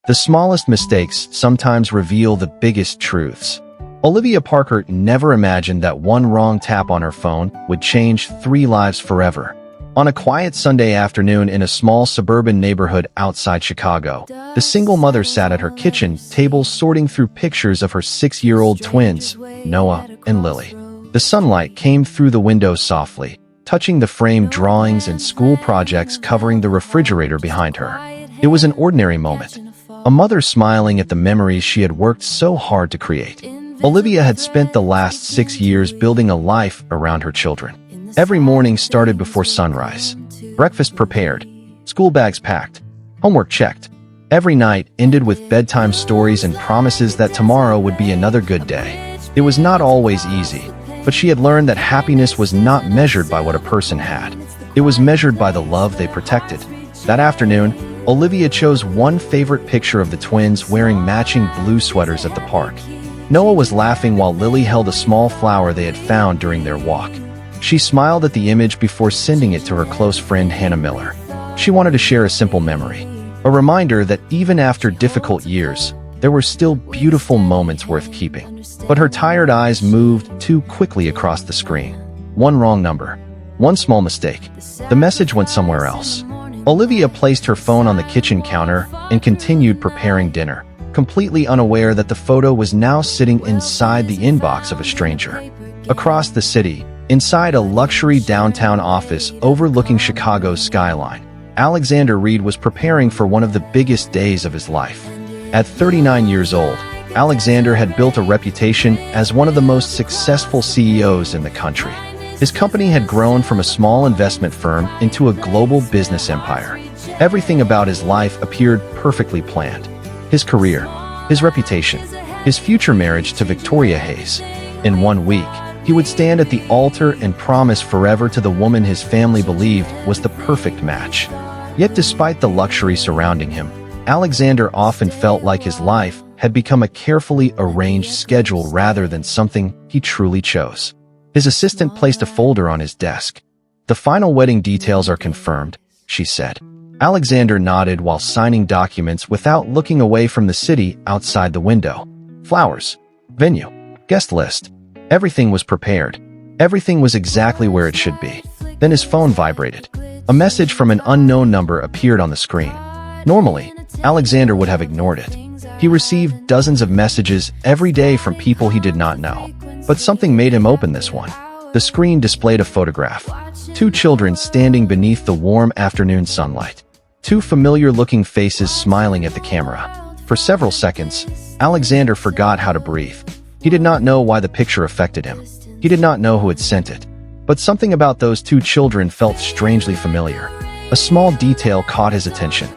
The smallest mistakes sometimes reveal the biggest truths. Olivia Parker never imagined that one wrong tap on her phone would change 3 lives forever. On a quiet Sunday afternoon in a small suburban neighborhood outside Chicago, the single mother sat at her kitchen table sorting through pictures of her 6-year-old twins, Noah and Lily. The sunlight came through the window softly, touching the framed drawings and school projects covering the refrigerator behind her. It was an ordinary moment. A mother smiling at the memories she had worked so hard to create. Olivia had spent the last 6 years building a life around her children. Every morning started before sunrise. Breakfast prepared, school bags packed, homework checked. Every night ended with bedtime stories and promises that tomorrow would be another good day. It was not always easy, but she had learned that happiness was not measured by what a person had. It was measured by the love they protected. That afternoon, Olivia chose one favorite picture of the twins wearing matching blue sweaters at the park. Noah was laughing while Lily held a small flower they had found during their walk. She smiled at the image before sending it to her close friend Hannah Miller. She wanted to share a simple memory, a reminder that even after difficult years, there were still beautiful moments worth keeping. But her tired eyes moved too quickly across the screen. One wrong number, one small mistake. The message went somewhere else. Olivia placed her phone on the kitchen counter and continued preparing dinner, completely unaware that the photo was now sitting inside the inbox of a stranger. Across the city, inside a luxury downtown office overlooking Chicago's skyline, Alexander Reed was preparing for one of the biggest days of his life. At 39 years old, Alexander had built a reputation as one of the most successful CEOs in the country. His company had grown from a small investment firm into a global business empire. Everything about his life appeared perfectly planned. His career, his reputation, his future marriage to Victoria Hayes. In 1 week, he would stand at the altar and promise forever to the woman his family believed was the perfect match. Yet despite the luxury surrounding him, Alexander often felt like his life had become a carefully arranged schedule rather than something he truly chose. His assistant placed a folder on his desk. "The final wedding details are confirmed," she said. Alexander nodded while signing documents without looking away from the city outside the window. Flowers, venue, guest list. Everything was prepared. Everything was exactly where it should be. Then his phone vibrated. A message from an unknown number appeared on the screen. Normally, Alexander would have ignored it. He received dozens of messages every day from people he did not know. But something made him open this one. The screen displayed a photograph. 2 children standing beneath the warm afternoon sunlight. 2 familiar-looking faces smiling at the camera. For several seconds, Alexander forgot how to breathe. He did not know why the picture affected him. He did not know who had sent it. But something about those 2 children felt strangely familiar. A small detail caught his attention.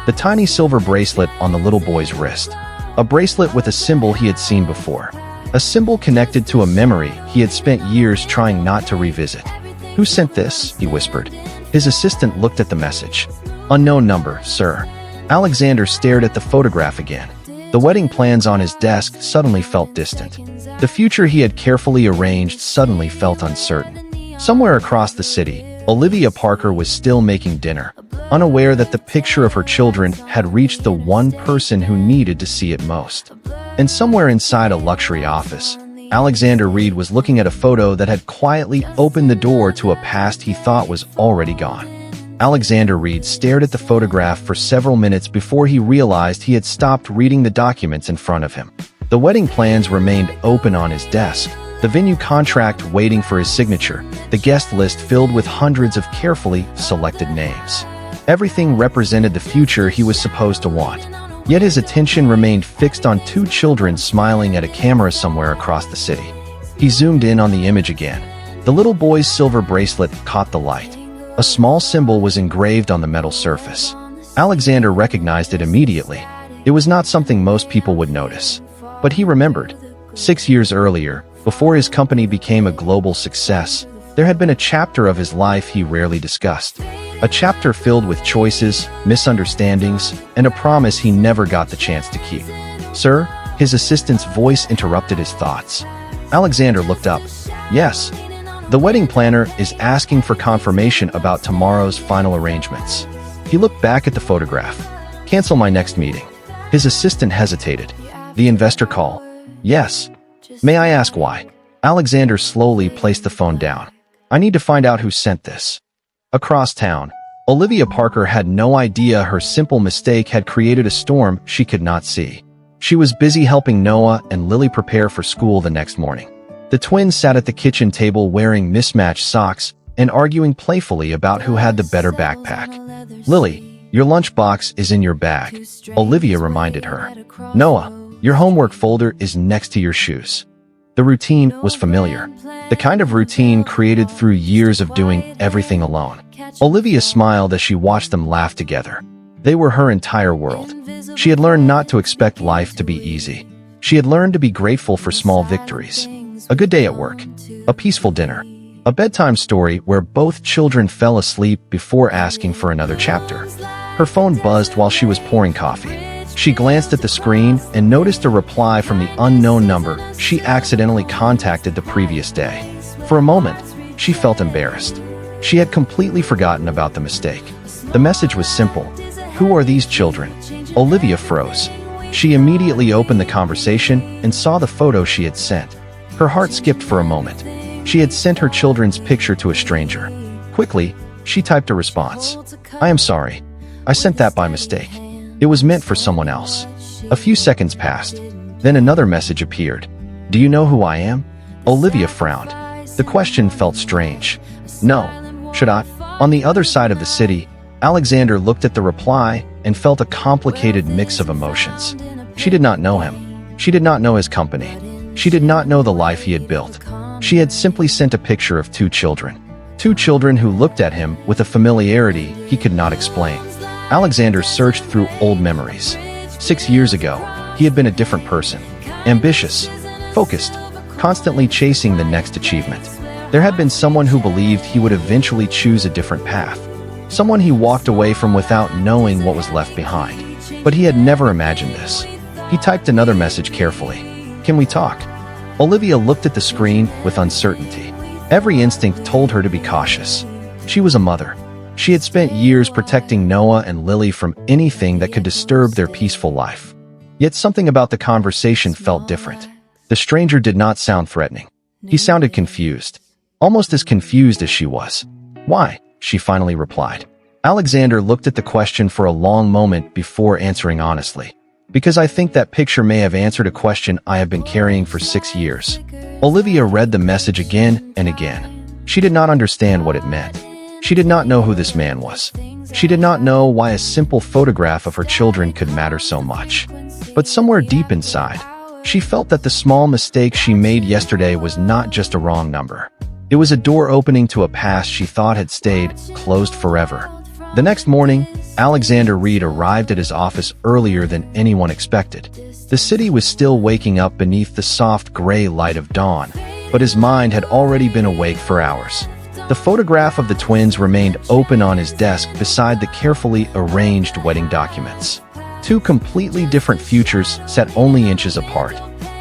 The tiny silver bracelet on the little boy's wrist. A bracelet with a symbol he had seen before. A symbol connected to a memory he had spent years trying not to revisit. "Who sent this?" he whispered. His assistant looked at the message. "Unknown number, sir." Alexander stared at the photograph again. The wedding plans on his desk suddenly felt distant. The future he had carefully arranged suddenly felt uncertain. Somewhere across the city, Olivia Parker was still making dinner, unaware that the picture of her children had reached the one person who needed to see it most. And somewhere inside a luxury office, Alexander Reed was looking at a photo that had quietly opened the door to a past he thought was already gone. Alexander Reed stared at the photograph for several minutes before he realized he had stopped reading the documents in front of him. The wedding plans remained open on his desk, the venue contract waiting for his signature, the guest list filled with hundreds of carefully selected names. Everything represented the future he was supposed to want. Yet his attention remained fixed on 2 children smiling at a camera somewhere across the city. He zoomed in on the image again. The little boy's silver bracelet caught the light. A small symbol was engraved on the metal surface. Alexander recognized it immediately. It was not something most people would notice. But he remembered. 6 years earlier, before his company became a global success, there had been a chapter of his life he rarely discussed. A chapter filled with choices, misunderstandings, and a promise he never got the chance to keep. "Sir," his assistant's voice interrupted his thoughts. Alexander looked up. "Yes. The wedding planner is asking for confirmation about tomorrow's final arrangements." He looked back at the photograph. "Cancel my next meeting." His assistant hesitated. The investor call? Yes. May I ask why? Alexander slowly placed the phone down. I need to find out who sent this. Across town, Olivia Parker had no idea her simple mistake had created a storm she could not see. She was busy helping Noah and Lily prepare for school the next morning. The twins sat at the kitchen table wearing mismatched socks and arguing playfully about who had the better backpack. Lily, your lunchbox is in your bag, Olivia reminded her. Noah, your homework folder is next to your shoes. The routine was familiar, the kind of routine created through years of doing everything alone. Olivia smiled as she watched them laugh together. They were her entire world. She had learned not to expect life to be easy. She had learned to be grateful for small victories. A good day at work, a peaceful dinner, a bedtime story where both children fell asleep before asking for another chapter. Her phone buzzed while she was pouring coffee. She glanced at the screen and noticed a reply from the unknown number she accidentally contacted the previous day. For a moment, she felt embarrassed. She had completely forgotten about the mistake. The message was simple. Who are these children? Olivia froze. She immediately opened the conversation and saw the photo she had sent. Her heart skipped for a moment. She had sent her children's picture to a stranger. Quickly, she typed a response. I am sorry. I sent that by mistake. It was meant for someone else. A few seconds passed. Then another message appeared. Do you know who I am? Olivia frowned. The question felt strange. No. Should I? On the other side of the city, Alexander looked at the reply and felt a complicated mix of emotions. She did not know him. She did not know his company. She did not know the life he had built. She had simply sent a picture of two children. Two children who looked at him with a familiarity he could not explain. Alexander searched through old memories. 6 years ago, he had been a different person. Ambitious, focused, constantly chasing the next achievement. There had been someone who believed he would eventually choose a different path. Someone he walked away from without knowing what was left behind. But he had never imagined this. He typed another message carefully. Can we talk? Olivia looked at the screen with uncertainty. Every instinct told her to be cautious. She was a mother. She had spent years protecting Noah and Lily from anything that could disturb their peaceful life. Yet something about the conversation felt different. The stranger did not sound threatening. He sounded confused. Almost as confused as she was. Why? She finally replied. Alexander looked at the question for a long moment before answering honestly. Because I think that picture may have answered a question I have been carrying for 6 years. Olivia read the message again and again. She did not understand what it meant. She did not know who this man was. She did not know why a simple photograph of her children could matter so much. But somewhere deep inside, she felt that the small mistake she made yesterday was not just a wrong number. It was a door opening to a past she thought had stayed closed forever. The next morning, Alexander Reed arrived at his office earlier than anyone expected. The city was still waking up beneath the soft gray light of dawn, but his mind had already been awake for hours. The photograph of the twins remained open on his desk beside the carefully arranged wedding documents. Two completely different futures set only inches apart.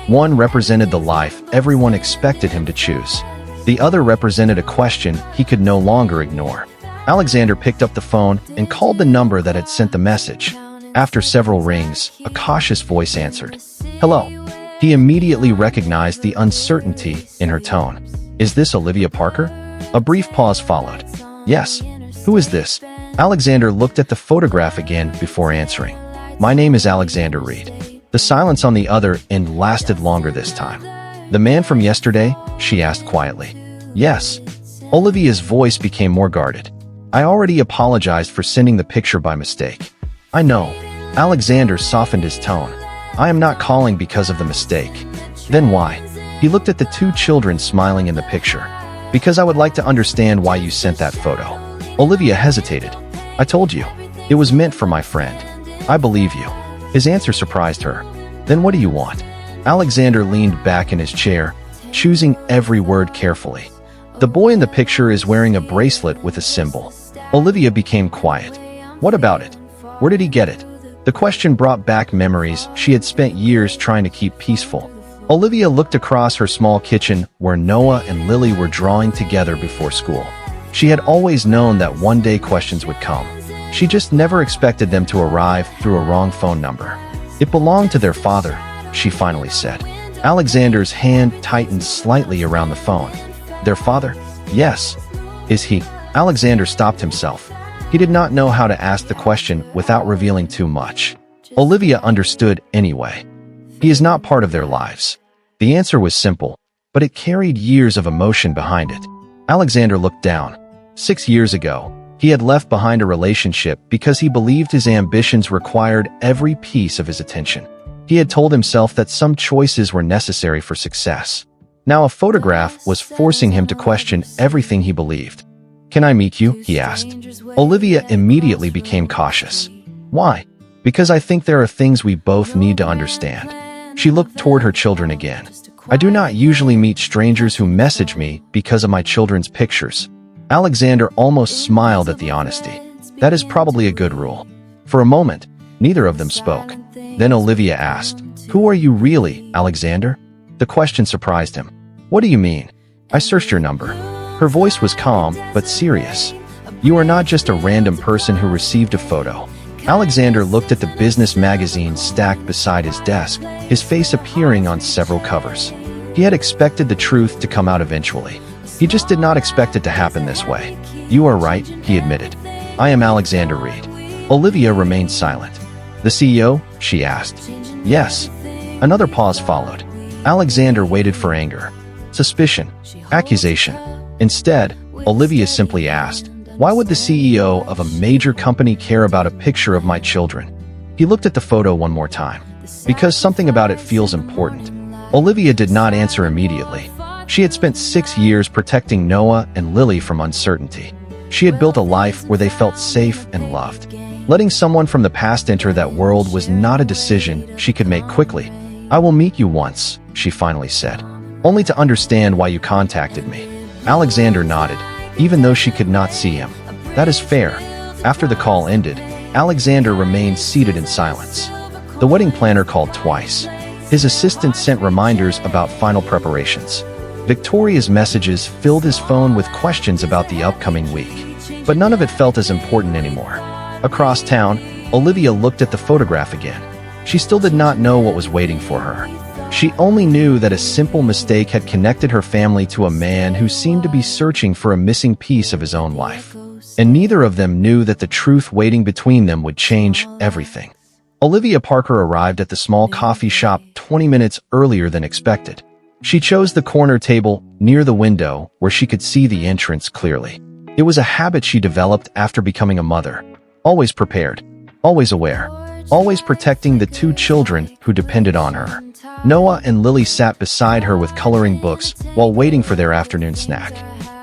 One represented the life everyone expected him to choose. The other represented a question he could no longer ignore. Alexander picked up the phone and called the number that had sent the message. After several rings, a cautious voice answered. Hello. He immediately recognized the uncertainty in her tone. Is this Olivia Parker? A brief pause followed. Yes. Who is this? Alexander looked at the photograph again before answering. My name is Alexander Reed. The silence on the other end lasted longer this time. The man from yesterday? She asked quietly. Yes. Olivia's voice became more guarded. I already apologized for sending the picture by mistake. I know. Alexander softened his tone. I am not calling because of the mistake. Then why? He looked at the two children smiling in the picture. Because I would like to understand why you sent that photo. Olivia hesitated. I told you. It was meant for my friend. I believe you. His answer surprised her. Then what do you want? Alexander leaned back in his chair, choosing every word carefully. The boy in the picture is wearing a bracelet with a symbol. Olivia became quiet. What about it? Where did he get it? The question brought back memories she had spent years trying to keep peaceful. Olivia looked across her small kitchen where Noah and Lily were drawing together before school. She had always known that one day questions would come. She just never expected them to arrive through a wrong phone number. It belonged to their father, she finally said. Alexander's hand tightened slightly around the phone. Their father? Yes. Is he? Alexander stopped himself. He did not know how to ask the question without revealing too much. Olivia understood anyway. He is not part of their lives. The answer was simple, but it carried years of emotion behind it. Alexander looked down. 6 years ago, he had left behind a relationship because he believed his ambitions required every piece of his attention. He had told himself that some choices were necessary for success. Now a photograph was forcing him to question everything he believed. "Can I meet you?" he asked. Olivia immediately became cautious. "Why?" "Because I think there are things we both need to understand." She looked toward her children again. "I do not usually meet strangers who message me because of my children's pictures." Alexander almost smiled at the honesty. "That is probably a good rule." For a moment, neither of them spoke. Then Olivia asked, "Who are you really, Alexander?" The question surprised him. "What do you mean?" "I searched your number." Her voice was calm, but serious. "You are not just a random person who received a photo." Alexander looked at the business magazines stacked beside his desk, his face appearing on several covers. He had expected the truth to come out eventually. He just did not expect it to happen this way. "You are right," he admitted. "I am Alexander Reed." Olivia remained silent. "The CEO?" she asked. "Yes." Another pause followed. Alexander waited for anger, suspicion, accusation. Instead, Olivia simply asked, "Why would the CEO of a major company care about a picture of my children?" He looked at the photo one more time. "Because something about it feels important." Olivia did not answer immediately. She had spent 6 years protecting Noah and Lily from uncertainty. She had built a life where they felt safe and loved. Letting someone from the past enter that world was not a decision she could make quickly. "I will meet you once," she finally said. "Only to understand why you contacted me." Alexander nodded, even though she could not see him. "That is fair." After the call ended, Alexander remained seated in silence. The wedding planner called twice. His assistant sent reminders about final preparations. Victoria's messages filled his phone with questions about the upcoming week, but none of it felt as important anymore. Across town, Olivia looked at the photograph again. She still did not know what was waiting for her. She only knew that a simple mistake had connected her family to a man who seemed to be searching for a missing piece of his own life. And neither of them knew that the truth waiting between them would change everything. Olivia Parker arrived at the small coffee shop 20 minutes earlier than expected. She chose the corner table near the window where she could see the entrance clearly. It was a habit she developed after becoming a mother. Always prepared, always aware, always protecting the 2 children who depended on her. Noah and Lily sat beside her with coloring books while waiting for their afternoon snack.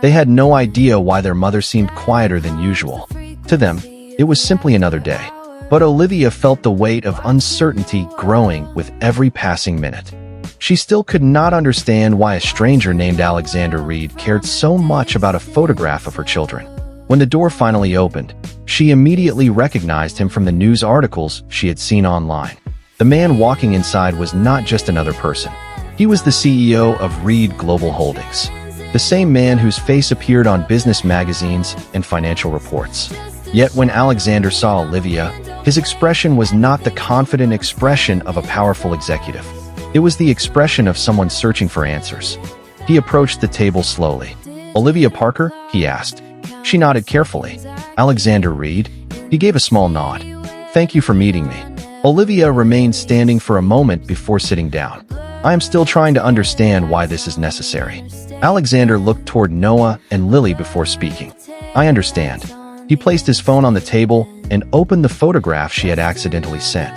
They had no idea why their mother seemed quieter than usual. To them, it was simply another day. But Olivia felt the weight of uncertainty growing with every passing minute. She still could not understand why a stranger named Alexander Reed cared so much about a photograph of her children. When the door finally opened, she immediately recognized him from the news articles she had seen online. The man walking inside was not just another person. He was the CEO of Reed Global Holdings, the same man whose face appeared on business magazines and financial reports. Yet when Alexander saw Olivia, his expression was not the confident expression of a powerful executive. It was the expression of someone searching for answers. He approached the table slowly. "Olivia Parker?" he asked. She nodded carefully. "Alexander Reed?" He gave a small nod. "Thank you for meeting me." Olivia remained standing for a moment before sitting down. "I am still trying to understand why this is necessary." Alexander looked toward Noah and Lily before speaking. "I understand." He placed his phone on the table and opened the photograph she had accidentally sent.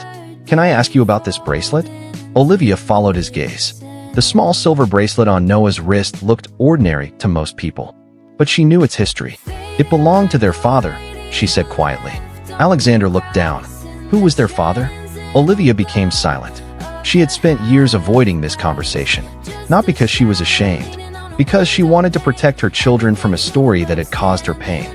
"Can I ask you about this bracelet?" Olivia followed his gaze. The small silver bracelet on Noah's wrist looked ordinary to most people. But she knew its history. "It belonged to their father," she said quietly. Alexander looked down. Who was their father? Olivia became silent. She had spent years avoiding this conversation, not because she was ashamed, because she wanted to protect her children from a story that had caused her pain.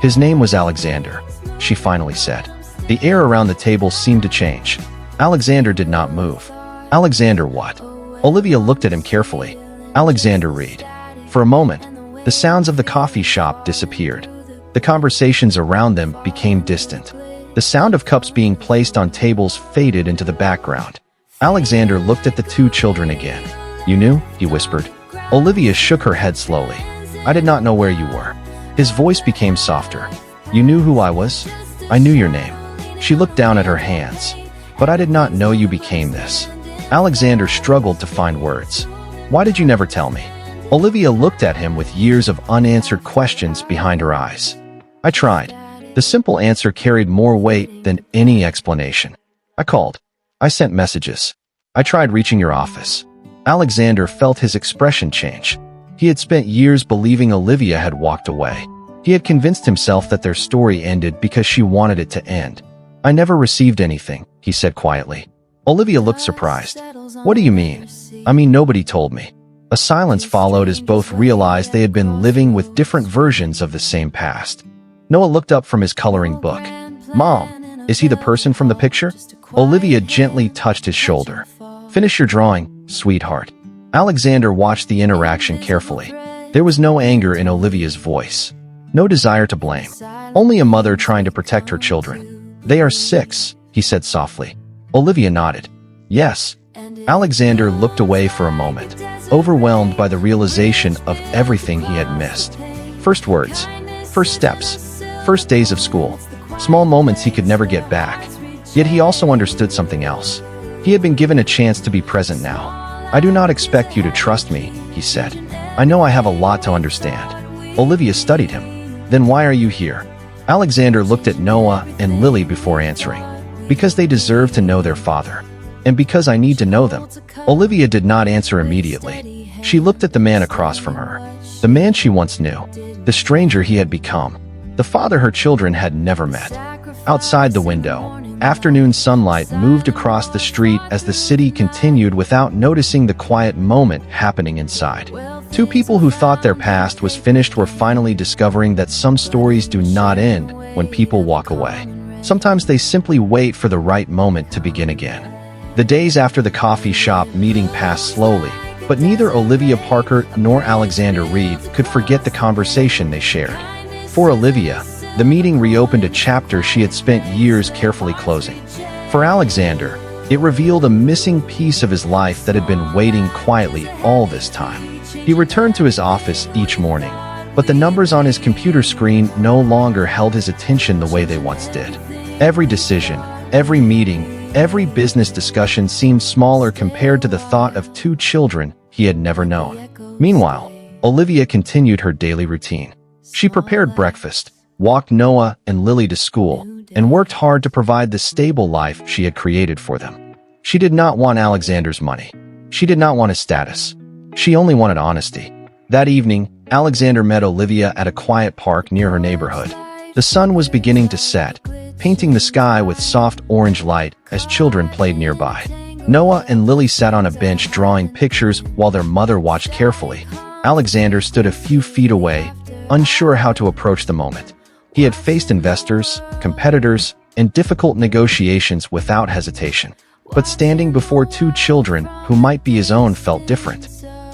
"His name was Alexander," she finally said. The air around the table seemed to change. Alexander did not move. "Alexander what?" Olivia looked at him carefully. "Alexander Reed." For a moment, the sounds of the coffee shop disappeared. The conversations around them became distant. The sound of cups being placed on tables faded into the background. Alexander looked at the two children again. "You knew?" he whispered. Olivia shook her head slowly. "I did not know where you were." His voice became softer. "You knew who I was? I knew your name." She looked down at her hands. "But I did not know you became this." Alexander struggled to find words. "Why did you never tell me?" Olivia looked at him with years of unanswered questions behind her eyes. "I tried." The simple answer carried more weight than any explanation. "I called. I sent messages. I tried reaching your office." Alexander felt his expression change. He had spent years believing Olivia had walked away. He had convinced himself that their story ended because she wanted it to end. "I never received anything," he said quietly. Olivia looked surprised. "What do you mean?" "I mean, nobody told me." A silence followed as both realized they had been living with different versions of the same past. Noah looked up from his coloring book. "Mom, is he the person from the picture?" Olivia gently touched his shoulder. "Finish your drawing, sweetheart." Alexander watched the interaction carefully. There was no anger in Olivia's voice. No desire to blame. Only a mother trying to protect her children. "They are 6, he said softly. Olivia nodded. "Yes." Alexander looked away for a moment, overwhelmed by the realization of everything he had missed. First words, first steps, first days of school, small moments he could never get back. Yet he also understood something else. He had been given a chance to be present now. "I do not expect you to trust me," he said. "I know I have a lot to understand." Olivia studied him. "Then why are you here?" Alexander looked at Noah and Lily before answering. "Because they deserve to know their father. And because I need to know them." Olivia did not answer immediately. She looked at the man across from her. The man she once knew. The stranger he had become. The father her children had never met. Outside the window, afternoon sunlight moved across the street as the city continued without noticing the quiet moment happening inside. Two people who thought their past was finished were finally discovering that some stories do not end when people walk away. Sometimes they simply wait for the right moment to begin again. The days after the coffee shop meeting passed slowly, but neither Olivia Parker nor Alexander Reed could forget the conversation they shared. For Olivia, the meeting reopened a chapter she had spent years carefully closing. For Alexander, it revealed a missing piece of his life that had been waiting quietly all this time. He returned to his office each morning, but the numbers on his computer screen no longer held his attention the way they once did. Every decision, every meeting, every business discussion seemed smaller compared to the thought of two children he had never known. Meanwhile, Olivia continued her daily routine. She prepared breakfast, walked Noah and Lily to school, and worked hard to provide the stable life she had created for them. She did not want Alexander's money. She did not want his status. She only wanted honesty. That evening, Alexander met Olivia at a quiet park near her neighborhood. The sun was beginning to set, painting the sky with soft orange light as children played nearby. Noah and Lily sat on a bench drawing pictures while their mother watched carefully. Alexander stood a few feet away, unsure how to approach the moment. He had faced investors, competitors, and difficult negotiations without hesitation. But standing before two children who might be his own felt different.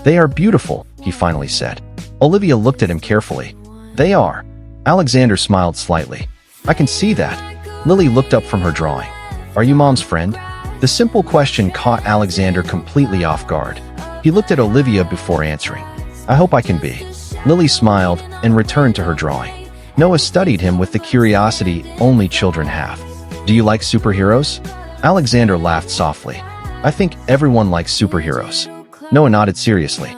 "They are beautiful," he finally said. Olivia looked at him carefully. "They are." Alexander smiled slightly. "I can see that." Lily looked up from her drawing. "Are you Mom's friend?" The simple question caught Alexander completely off guard. He looked at Olivia before answering. "I hope I can be." Lily smiled and returned to her drawing. Noah studied him with the curiosity only children have. "Do you like superheroes?" Alexander laughed softly. "I think everyone likes superheroes." Noah nodded seriously.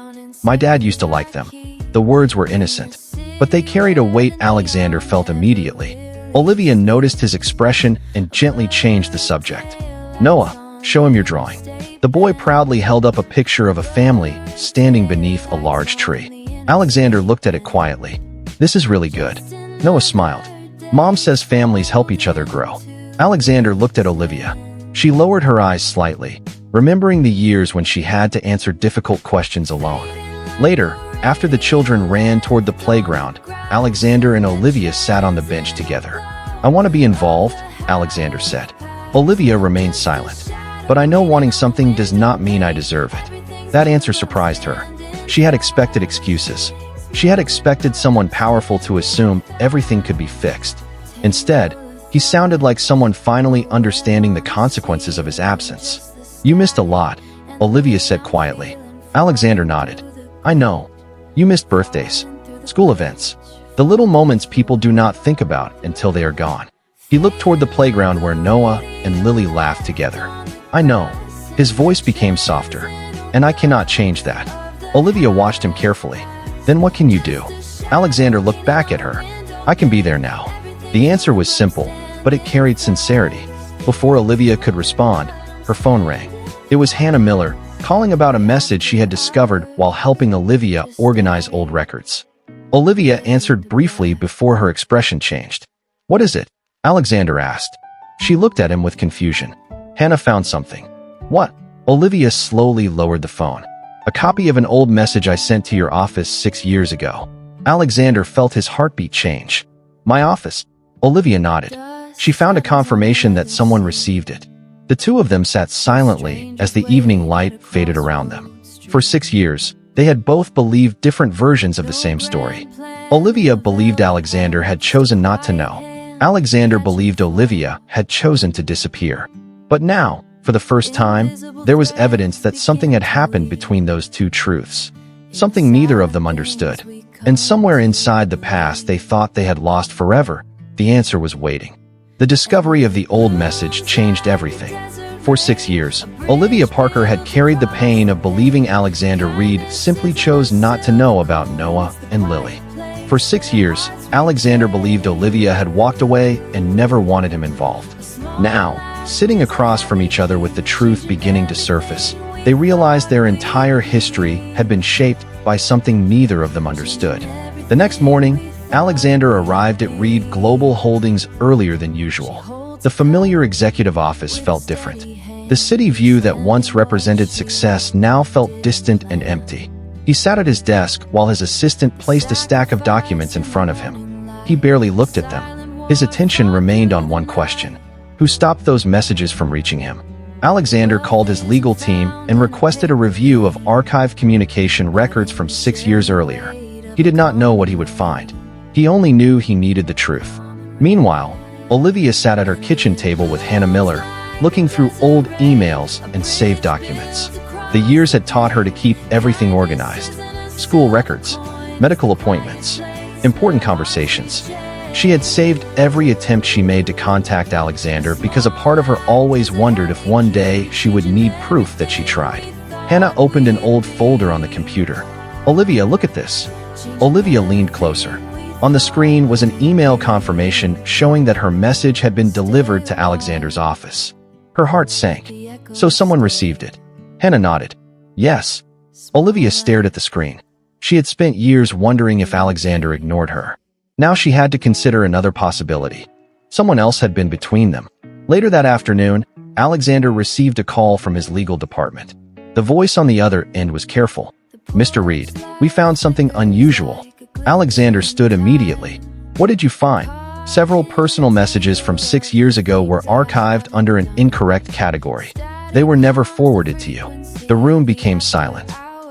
"My dad used to like them." The words were innocent, but they carried a weight Alexander felt immediately. Olivia noticed his expression and gently changed the subject. "Noah, show him your drawing." The boy proudly held up a picture of a family standing beneath a large tree. Alexander looked at it quietly. "This is really good." Noah smiled. "Mom says families help each other grow." Alexander looked at Olivia. She lowered her eyes slightly, remembering the years when she had to answer difficult questions alone. Later, after the children ran toward the playground, Alexander and Olivia sat on the bench together. "I want to be involved," Alexander said. Olivia remained silent. "But I know wanting something does not mean I deserve it." That answer surprised her. She had expected excuses. She had expected someone powerful to assume everything could be fixed. Instead, He sounded like someone finally understanding the consequences of his absence. "You missed a lot," Olivia said quietly. Alexander nodded. "I know. You missed birthdays, school events, the little moments people do not think about until they are gone." He looked toward the playground where Noah and Lily laughed together. "I know." His voice became softer. "And I cannot change that." Olivia watched him carefully. "Then what can you do?" Alexander looked back at her. "I can be there now." The answer was simple, but it carried sincerity. Before Olivia could respond, her phone rang. It was Hannah Miller, calling about a message she had discovered while helping Olivia organize old records. Olivia answered briefly before her expression changed. "What is it?" Alexander asked. She looked at him with confusion. "Hannah found something." "What?" Olivia slowly lowered the phone. "A copy of an old message I sent to your office 6 years ago." Alexander felt his heartbeat change. "My office?" Olivia nodded. She found a confirmation that someone received it. The two of them sat silently as the evening light faded around them. For 6 years, they had both believed different versions of the same story. Olivia believed Alexander had chosen not to know. Alexander believed Olivia had chosen to disappear. But now, for the first time, there was evidence that something had happened between those two truths. Something neither of them understood. And somewhere inside the past they thought they had lost forever, the answer was waiting. The discovery of the old message changed everything. For 6 years, Olivia Parker had carried the pain of believing Alexander Reed simply chose not to know about Noah and Lily. For 6 years, Alexander believed Olivia had walked away and never wanted him involved. Now, sitting across from each other with the truth beginning to surface, they realized their entire history had been shaped by something neither of them understood. The next morning, Alexander arrived at Reed Global Holdings earlier than usual. The familiar executive office felt different. The city view that once represented success now felt distant and empty. He sat at his desk while his assistant placed a stack of documents in front of him. He barely looked at them. His attention remained on one question: who stopped those messages from reaching him? Alexander called his legal team and requested a review of archived communication records from 6 years earlier. He did not know what he would find. He only knew he needed the truth. Meanwhile, Olivia sat at her kitchen table with Hannah Miller, looking through old emails and saved documents. The years had taught her to keep everything organized. School records, medical appointments, important conversations. She had saved every attempt she made to contact Alexander because a part of her always wondered if one day she would need proof that she tried. Hannah opened an old folder on the computer. "Olivia, look at this." Olivia leaned closer. On the screen was an email confirmation showing that her message had been delivered to Alexander's office. Her heart sank. "So someone received it?" Hannah nodded. "Yes." Olivia stared at the screen. She had spent years wondering if Alexander ignored her. Now she had to consider another possibility. Someone else had been between them. Later that afternoon, Alexander received a call from his legal department. The voice on the other end was careful. "Mr. Reed, we found something unusual." Alexander stood immediately. "What did you find?" Several personal messages from 6 years ago were archived under an incorrect category. They were never forwarded to you. The room became silent.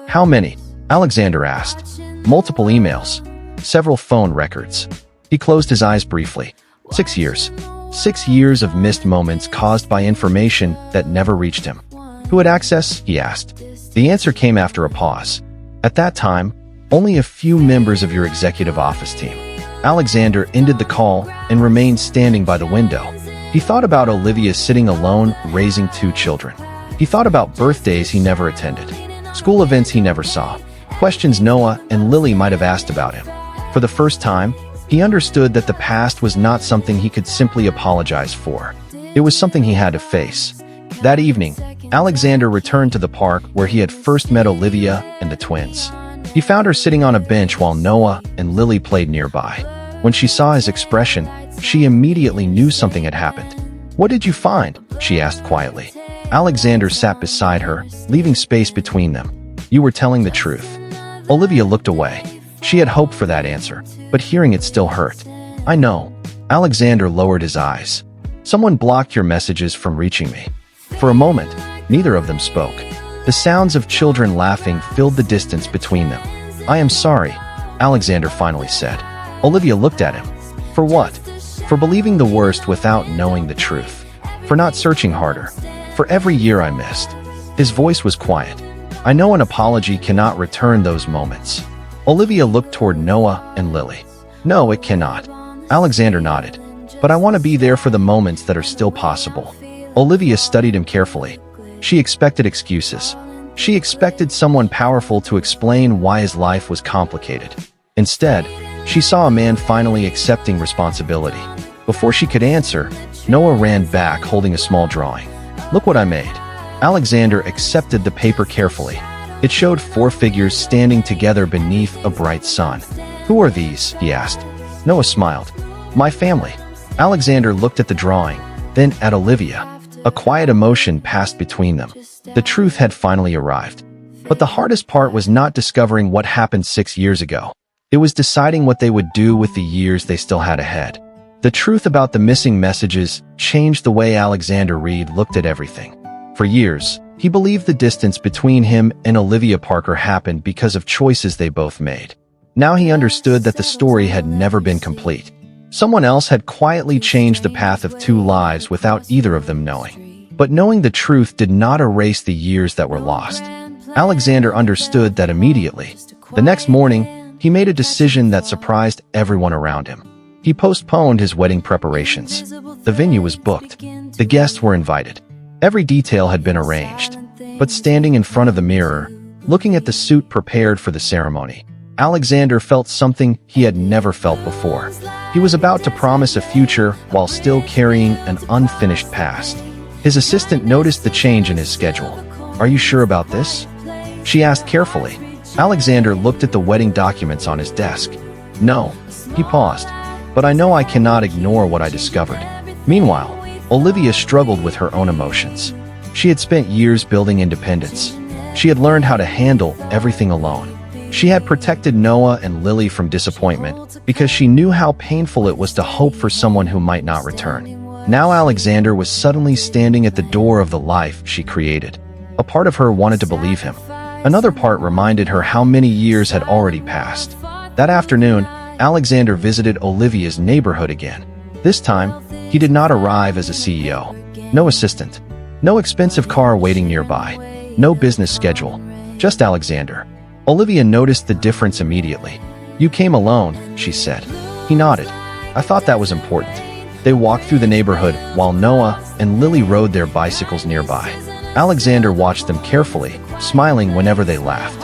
"How many?" Alexander asked. "Multiple emails. Several phone records." He closed his eyes briefly. 6 years. 6 years of missed moments caused by information that never reached him. "Who had access?" he asked. The answer came after a pause. "At that time, only a few members of your executive office team." Alexander ended the call and remained standing by the window. He thought about Olivia sitting alone, raising 2 children. He thought about birthdays he never attended, school events he never saw, questions Noah and Lily might have asked about him. For the first time, he understood that the past was not something he could simply apologize for. It was something he had to face. That evening, Alexander returned to the park where he had first met Olivia and the twins. He found her sitting on a bench while Noah and Lily played nearby. When she saw his expression, she immediately knew something had happened. "What did you find?" she asked quietly. Alexander sat beside her, leaving space between them. "You were telling the truth." Olivia looked away. She had hoped for that answer, but hearing it still hurt. "I know." Alexander lowered his eyes. "Someone blocked your messages from reaching me." For a moment, neither of them spoke. The sounds of children laughing filled the distance between them. "I am sorry," Alexander finally said. Olivia looked at him. "For what?" for believing the worst without knowing the truth, for not searching harder, for every year I missed. His voice was quiet. I know an apology cannot return those moments. Olivia looked toward Noah and Lily. No, it cannot. Alexander nodded. But I want to be there for the moments that are still possible. Olivia studied him carefully. She expected excuses. She expected someone powerful to explain why his life was complicated. Instead, she saw a man finally accepting responsibility. Before she could answer, Noah ran back holding a small drawing. Look what I made. Alexander accepted the paper carefully. It showed 4 figures standing together beneath a bright sun. Who are these? He asked. Noah smiled. My family. Alexander looked at the drawing, then at Olivia. A quiet emotion passed between them. The truth had finally arrived. But the hardest part was not discovering what happened 6 years ago. It was deciding what they would do with the years they still had ahead. The truth about the missing messages changed the way Alexander Reed looked at everything. For years, he believed the distance between him and Olivia Parker happened because of choices they both made. Now he understood that the story had never been complete. Someone else had quietly changed the path of 2 lives without either of them knowing. But knowing the truth did not erase the years that were lost. Alexander understood that immediately. The next morning, he made a decision that surprised everyone around him. He postponed his wedding preparations. The venue was booked. The guests were invited. Every detail had been arranged. But standing in front of the mirror, looking at the suit prepared for the ceremony, Alexander felt something he had never felt before. He was about to promise a future while still carrying an unfinished past. His assistant noticed the change in his schedule. Are you sure about this? She asked carefully. Alexander looked at the wedding documents on his desk. No. He paused. But I know I cannot ignore what I discovered. Meanwhile, Olivia struggled with her own emotions. She had spent years building independence. She had learned how to handle everything alone. She had protected Noah and Lily from disappointment because she knew how painful it was to hope for someone who might not return. Now Alexander was suddenly standing at the door of the life she created. A part of her wanted to believe him. Another part reminded her how many years had already passed. That afternoon, Alexander visited Olivia's neighborhood again. This time, he did not arrive as a CEO. No assistant. No expensive car waiting nearby. No business schedule. Just Alexander. Olivia noticed the difference immediately. You came alone, she said. He nodded. I thought that was important. They walked through the neighborhood while Noah and Lily rode their bicycles nearby. Alexander watched them carefully, smiling whenever they laughed.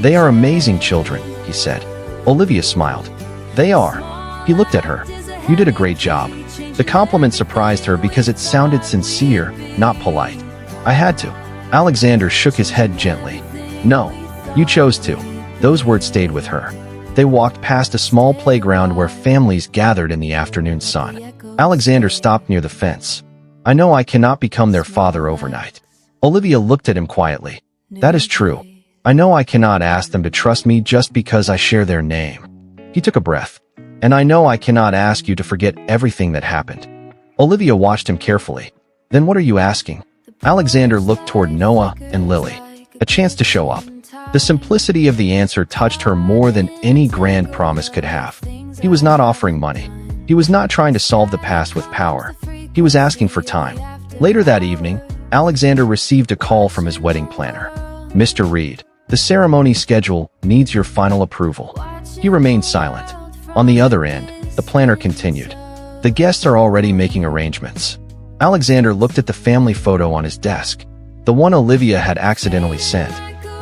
They are amazing children, he said. Olivia smiled. They are. He looked at her. You did a great job. The compliment surprised her because it sounded sincere, not polite. I had to. Alexander shook his head gently. No. You chose to. Those words stayed with her. They walked past a small playground where families gathered in the afternoon sun. Alexander stopped near the fence. I know I cannot become their father overnight. Olivia looked at him quietly. That is true. I know I cannot ask them to trust me just because I share their name. He took a breath. And I know I cannot ask you to forget everything that happened. Olivia watched him carefully. Then what are you asking? Alexander looked toward Noah and Lily. A chance to show up. The simplicity of the answer touched her more than any grand promise could have. He was not offering money. He was not trying to solve the past with power. He was asking for time. Later that evening, Alexander received a call from his wedding planner. Mr. Reed, the ceremony schedule needs your final approval. He remained silent. On the other end, the planner continued. The guests are already making arrangements. Alexander looked at the family photo on his desk. The one Olivia had accidentally sent.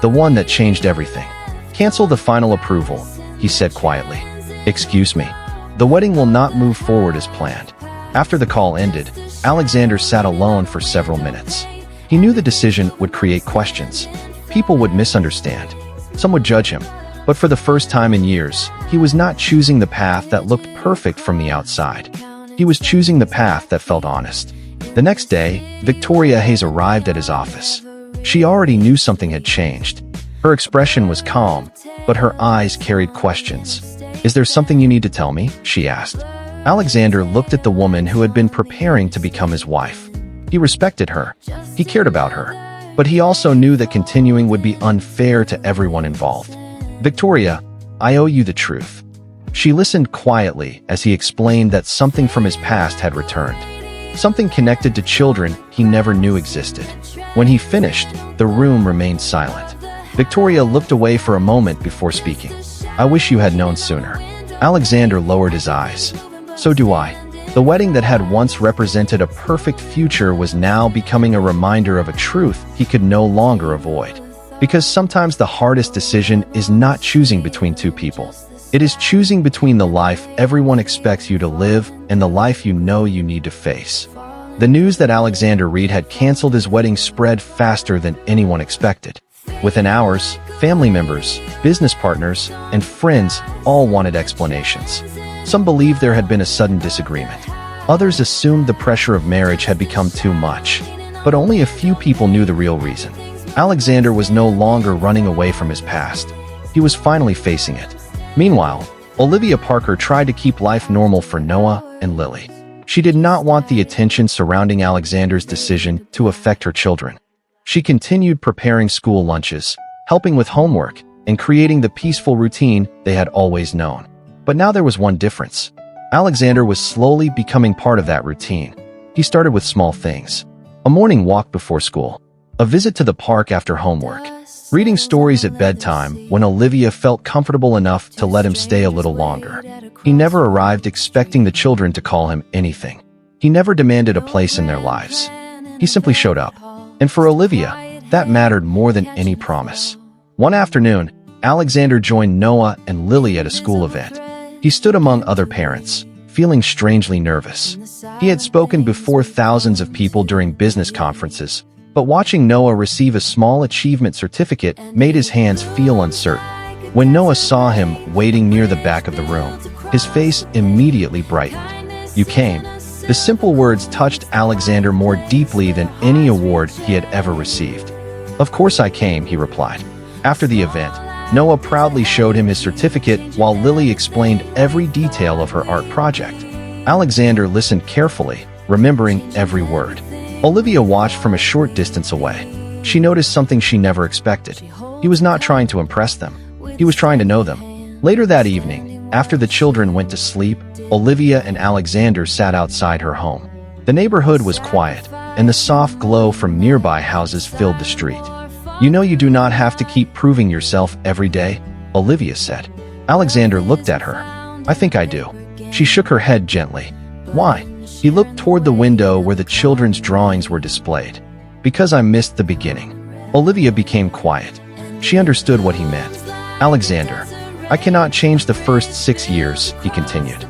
The one that changed everything. Cancel the final approval, he said quietly. Excuse me. The wedding will not move forward as planned. After the call ended, Alexander sat alone for several minutes. He knew the decision would create questions. People would misunderstand. Some would judge him. But for the first time in years, he was not choosing the path that looked perfect from the outside. He was choosing the path that felt honest. The next day, Victoria Hayes arrived at his office. She already knew something had changed. Her expression was calm, but her eyes carried questions. Is there something you need to tell me? She asked. Alexander looked at the woman who had been preparing to become his wife. He respected her. He cared about her. But he also knew that continuing would be unfair to everyone involved. Victoria, I owe you the truth. She listened quietly as he explained that something from his past had returned. Something connected to children he never knew existed. When he finished, the room remained silent. Victoria looked away for a moment before speaking. "I wish you had known sooner." Alexander lowered his eyes. "So do I." The wedding that had once represented a perfect future was now becoming a reminder of a truth he could no longer avoid. Because sometimes the hardest decision is not choosing between two people. It is choosing between the life everyone expects you to live and the life you know you need to face. The news that Alexander Reed had canceled his wedding spread faster than anyone expected. Within hours, family members, business partners, and friends all wanted explanations. Some believed there had been a sudden disagreement. Others assumed the pressure of marriage had become too much. But only a few people knew the real reason. Alexander was no longer running away from his past. He was finally facing it. Meanwhile, Olivia Parker tried to keep life normal for Noah and Lily. She did not want the attention surrounding Alexander's decision to affect her children. She continued preparing school lunches, helping with homework, and creating the peaceful routine they had always known. But now there was one difference. Alexander was slowly becoming part of that routine. He started with small things. A morning walk before school, a visit to the park after homework, reading stories at bedtime when Olivia felt comfortable enough to let him stay a little longer. He never arrived expecting the children to call him anything. He never demanded a place in their lives. He simply showed up. And for Olivia, that mattered more than any promise. One afternoon, Alexander joined Noah and Lily at a school event. He stood among other parents, feeling strangely nervous. He had spoken before thousands of people during business conferences, but watching Noah receive a small achievement certificate made his hands feel uncertain. When Noah saw him waiting near the back of the room, his face immediately brightened. "You came." The simple words touched Alexander more deeply than any award he had ever received. "Of course I came," he replied. After the event, Noah proudly showed him his certificate while Lily explained every detail of her art project. Alexander listened carefully, remembering every word. Olivia watched from a short distance away. She noticed something she never expected. He was not trying to impress them. He was trying to know them. Later that evening, after the children went to sleep, Olivia and Alexander sat outside her home. The neighborhood was quiet, and the soft glow from nearby houses filled the street. "You know you do not have to keep proving yourself every day," Olivia said. Alexander looked at her. "I think I do." She shook her head gently. "Why?" He looked toward the window where the children's drawings were displayed. "Because I missed the beginning." Olivia became quiet. She understood what he meant. "Alexander, I cannot change the first 6 years," he continued.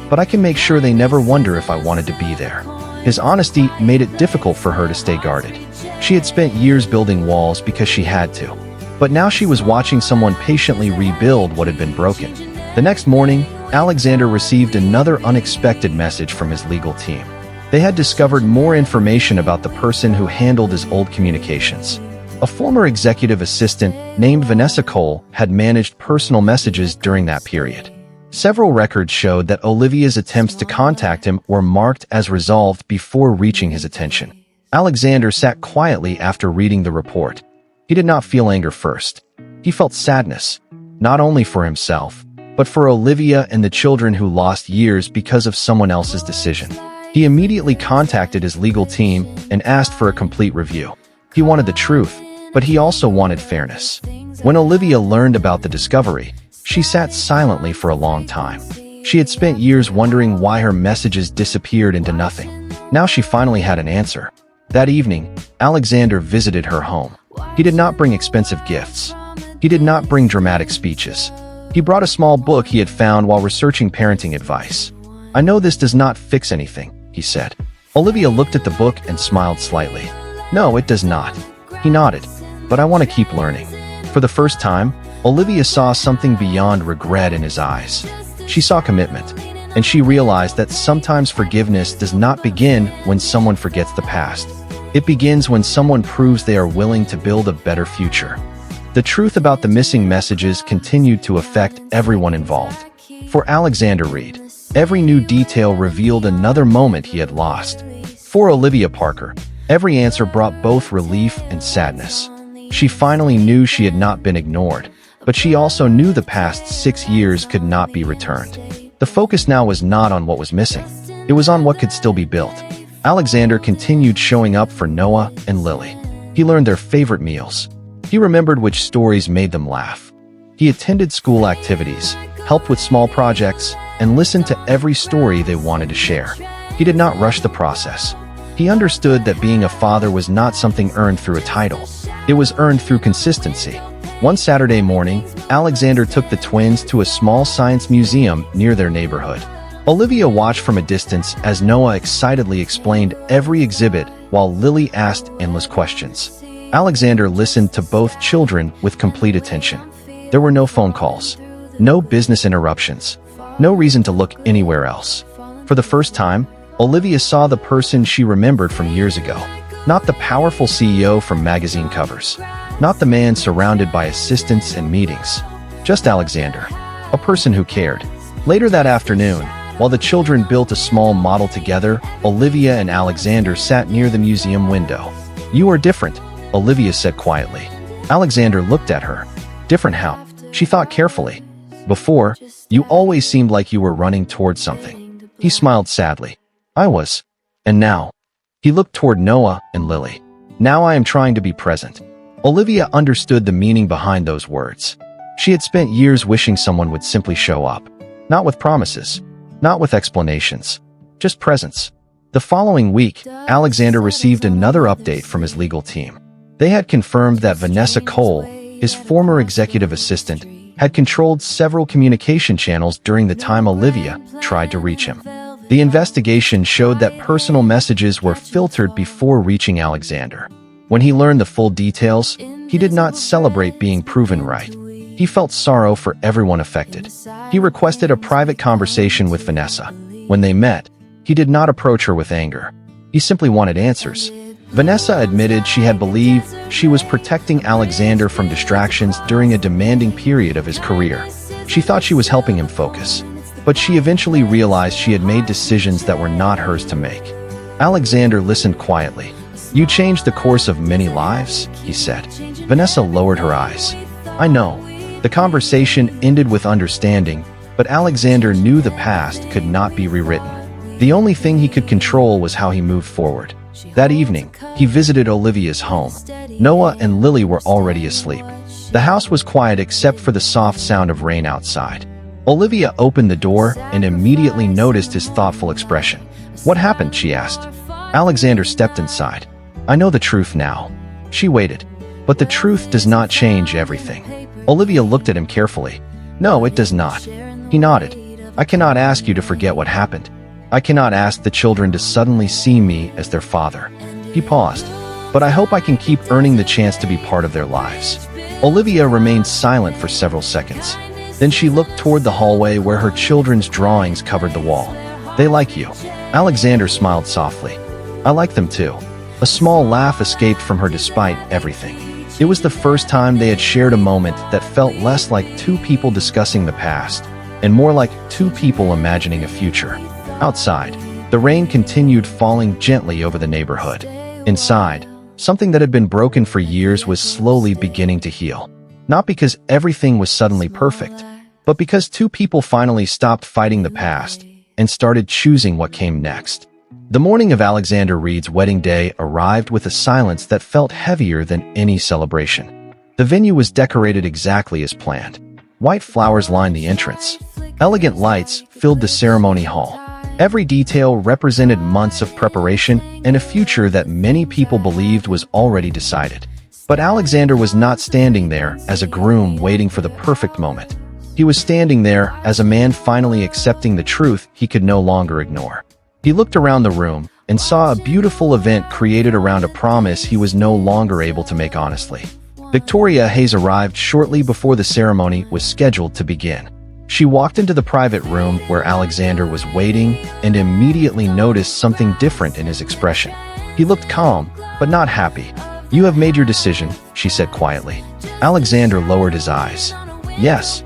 "But I can make sure they never wonder if I wanted to be there." His honesty made it difficult for her to stay guarded. She had spent years building walls because she had to. But now she was watching someone patiently rebuild what had been broken. The next morning, Alexander received another unexpected message from his legal team. They had discovered more information about the person who handled his old communications. A former executive assistant named Vanessa Cole had managed personal messages during that period. Several records showed that Olivia's attempts to contact him were marked as resolved before reaching his attention. Alexander sat quietly after reading the report. He did not feel anger first. He felt sadness, not only for himself, but for Olivia and the children who lost years because of someone else's decision. He immediately contacted his legal team and asked for a complete review. He wanted the truth, but he also wanted fairness. When Olivia learned about the discovery, she sat silently for a long time. She had spent years wondering why her messages disappeared into nothing. Now she finally had an answer. That evening, Alexander visited her home. He did not bring expensive gifts. He did not bring dramatic speeches. He brought a small book he had found while researching parenting advice. "I know this does not fix anything," he said. Olivia looked at the book and smiled slightly. "No, it does not." He nodded. "But I want to keep learning." For the first time, Olivia saw something beyond regret in his eyes. She saw commitment, and she realized that sometimes forgiveness does not begin when someone forgets the past. It begins when someone proves they are willing to build a better future. The truth about the missing messages continued to affect everyone involved. For Alexander Reed, every new detail revealed another moment he had lost. For Olivia Parker, every answer brought both relief and sadness. She finally knew she had not been ignored. But she also knew the past 6 years could not be returned. The focus now was not on what was missing. It was on what could still be built. Alexander continued showing up for Noah and Lily. He learned their favorite meals. He remembered which stories made them laugh. He attended school activities, helped with small projects, and listened to every story they wanted to share. He did not rush the process. He understood that being a father was not something earned through a title. It was earned through consistency. One Saturday morning, Alexander took the twins to a small science museum near their neighborhood. Olivia watched from a distance as Noah excitedly explained every exhibit while Lily asked endless questions. Alexander listened to both children with complete attention. There were no phone calls, no business interruptions, no reason to look anywhere else. For the first time, Olivia saw the person she remembered from years ago. Not the powerful CEO from magazine covers. Not the man surrounded by assistants and meetings. Just Alexander, a person who cared. Later that afternoon, while the children built a small model together, Olivia and Alexander sat near the museum window. "You are different," Olivia said quietly. Alexander looked at her. "Different how?" She thought carefully. "Before, you always seemed like you were running towards something." He smiled sadly. "I was. And now?" He looked toward Noah and Lily. "Now I am trying to be present." Olivia understood the meaning behind those words. She had spent years wishing someone would simply show up. Not with promises, not with explanations, just presence. The following week, Alexander received another update from his legal team. They had confirmed that Vanessa Cole, his former executive assistant, had controlled several communication channels during the time Olivia tried to reach him. The investigation showed that personal messages were filtered before reaching Alexander. When he learned the full details, he did not celebrate being proven right. He felt sorrow for everyone affected. He requested a private conversation with Vanessa. When they met, he did not approach her with anger. He simply wanted answers. Vanessa admitted she had believed she was protecting Alexander from distractions during a demanding period of his career. She thought she was helping him focus. But she eventually realized she had made decisions that were not hers to make. Alexander listened quietly. "You changed the course of many lives," he said. Vanessa lowered her eyes. "I know." The conversation ended with understanding, but Alexander knew the past could not be rewritten. The only thing he could control was how he moved forward. That evening, he visited Olivia's home. Noah and Lily were already asleep. The house was quiet except for the soft sound of rain outside. Olivia opened the door and immediately noticed his thoughtful expression. "What happened?" she asked. Alexander stepped inside. "I know the truth now." She waited. "But the truth does not change everything." Olivia looked at him carefully. "No, it does not." He nodded. "I cannot ask you to forget what happened. I cannot ask the children to suddenly see me as their father." He paused. "But I hope I can keep earning the chance to be part of their lives." Olivia remained silent for several seconds. Then she looked toward the hallway where her children's drawings covered the wall. "They like you." Alexander smiled softly. "I like them too." A small laugh escaped from her despite everything. It was the first time they had shared a moment that felt less like two people discussing the past, and more like two people imagining a future. Outside, the rain continued falling gently over the neighborhood. Inside, something that had been broken for years was slowly beginning to heal. Not because everything was suddenly perfect, but because two people finally stopped fighting the past and started choosing what came next. The morning of Alexander Reed's wedding day arrived with a silence that felt heavier than any celebration. The venue was decorated exactly as planned. White flowers lined the entrance. Elegant lights filled the ceremony hall. Every detail represented months of preparation and a future that many people believed was already decided. But Alexander was not standing there as a groom waiting for the perfect moment. He was standing there as a man finally accepting the truth he could no longer ignore. He looked around the room and saw a beautiful event created around a promise he was no longer able to make honestly. Victoria Hayes arrived shortly before the ceremony was scheduled to begin. She walked into the private room where Alexander was waiting and immediately noticed something different in his expression. He looked calm, but not happy. "You have made your decision," she said quietly. Alexander lowered his eyes. "Yes."